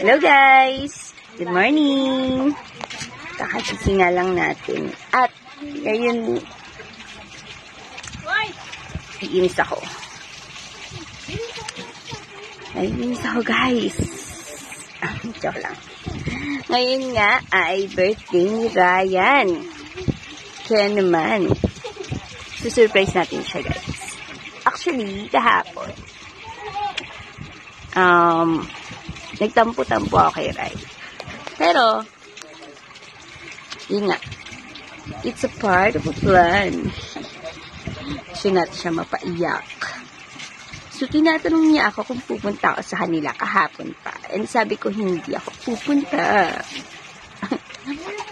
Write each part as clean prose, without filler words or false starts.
Hello guys! Good morning! Kakasisi nga lang natin. At ngayon, iinis ako. Naiinis ako guys. Joke lang. Ngayon nga ay birthday ni Ryan. Kaya naman, susurprise natin siya guys. Actually, kahapon, nagtampo-tampo ako kay Rai. Pero, yun nga, it's a part of a plan. Gusto natin siya mapaiyak. So, tinatanong niya ako kung pupunta ako sa kanila kahapon pa. And sabi ko, hindi ako pupunta.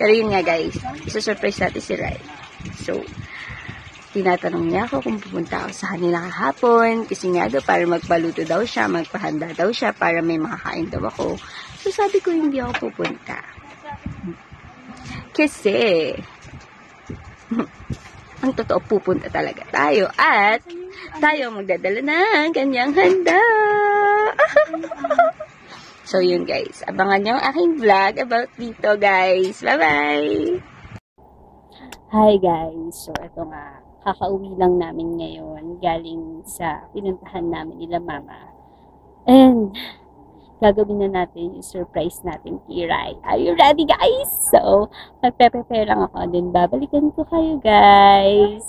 Pero yun nga guys, isa-surprise natin si Rai. So, tinatanong niya ako kung pupunta ako sa kanila kahapon. Kasi nga daw, para magpaluto daw siya, magpahanda daw siya, para may makakain daw ako. So, sabi ko, hindi ako pupunta. Kasi, ang totoo, pupunta talaga tayo. At, tayo magdadala ng kanyang handa. So, yun guys. Abangan niyo ang aking vlog about dito, guys. Bye-bye! Hi guys. So, ito nga. Kakauwi lang namin ngayon. Galing sa pinuntahan namin nila mama. And, gagawin na natin yung surprise natin kay Rai. Are you ready guys? So, magpe-prepare lang ako. Then, babalikan ko kayo guys.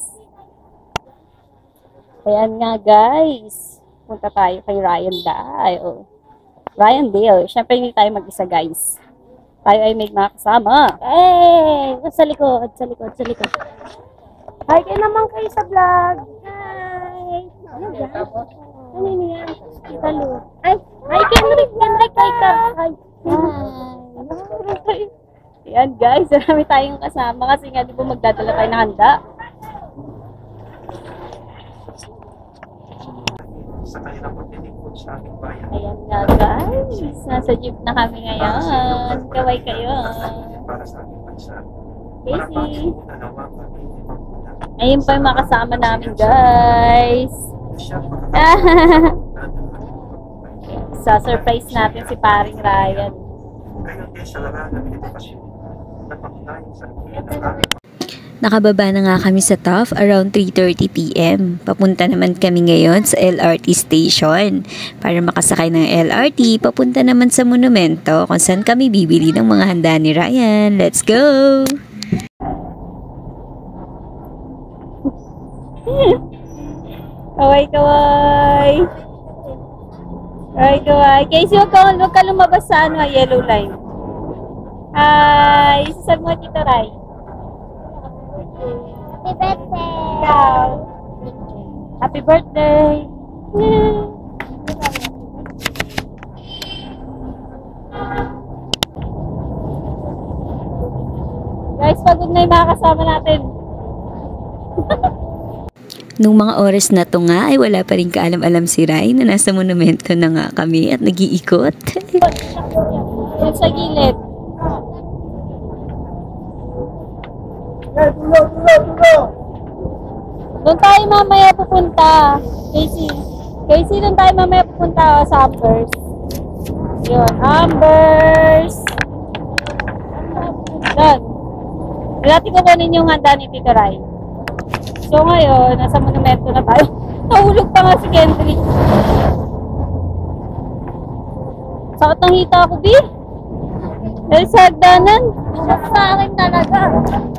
Ayan nga guys. Punta tayo kay Ryan Dale. Ryan Dale. Siyempre hindi tayo mag-isa guys. Tayo ay may mga kasama. Hey! Sa likod, sa likod, sa likod. Hi kayo naman kayo sa vlog. Hi! Ano guys? Ano yan? Talo. Ay! Hi Kendrick! Kendrick! Hi ka! Hi! Hi! Ayan guys. Marami tayong kasama kasi nga di ba magdadala tayo ng handa. Sa kanilang paglilingkod sa aming bayan. Ayan nga guys, nasa jeep na kami ngayon. Kaway kayo. Para sa aming bansa. Casey. Ayun pa yung mga kasama namin guys. Sa surprise natin si paring Ryan. Ngayon din sa larangan ng edukasyon na panglain sa Nakababa na nga kami sa TUF around 3:30 PM. Papunta naman kami ngayon sa LRT station para makasakay ng LRT papunta naman sa monumento kung saan kami bibili ng mga handa ni Ryan. Let's go! Kaway, kaway! Kaway, kaway! Casey, huwag ka lumabas sa yellow line. Hi! Sasabi mo Tito Rai. Happy birthday! Ikaw. Happy birthday! Guys, pagod na yung mga kasama natin. Nung mga oras na to nga ay wala pa rin kaalam-alam si Rai na nasa monumento na nga kami at nag-iikot. Doon sa gilid. Doon tayo mamaya pupunta. Casey. Casey, doon tayo mamaya pupunta sa Ambers. Yun, Ambers. Doon. Dati ko kunin yung handa ni Tito Rai. So ngayon, nasa monumento na tayo. Nahulog pa nga si Kendrick. Sakit ng hita ako, B. Dahil sa hagdanan. Isa sa akin talaga.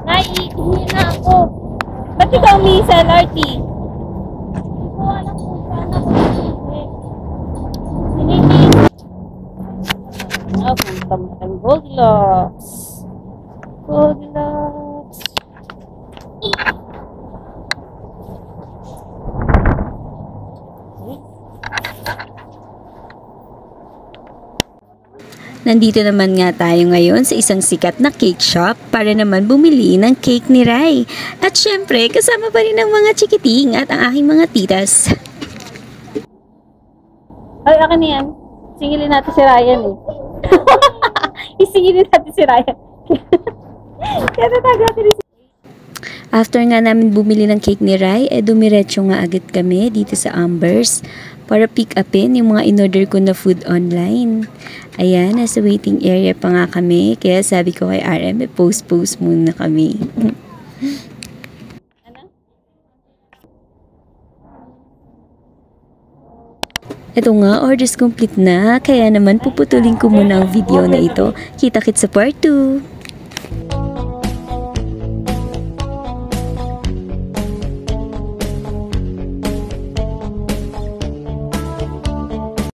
Naiihina ako. Ba't ikaw umihi sa LRT? Hindi ko alam kung saan ako Sinini. Punta mo ng Goldilocks. Goldilocks. Nandito naman nga tayo ngayon sa isang sikat na cake shop para naman bumili ng cake ni Rai. At syempre, kasama pa rin ang mga chikiting at ang aking mga titas. Ay, akin na yan. Singilin natin si Ryan eh. Isingilin natin si Ryan. Kaya natag natin si After nga namin bumili ng cake ni Rai, dumiretso nga agad kami dito sa Ambers para pick upin yung mga in-order ko na food online. Ayan, nasa waiting area pa nga kami. Kaya sabi ko kay RM, post muna kami. Ito nga, orders complete na. Kaya naman puputulin ko muna ang video na ito. Kita-kits sa part 2.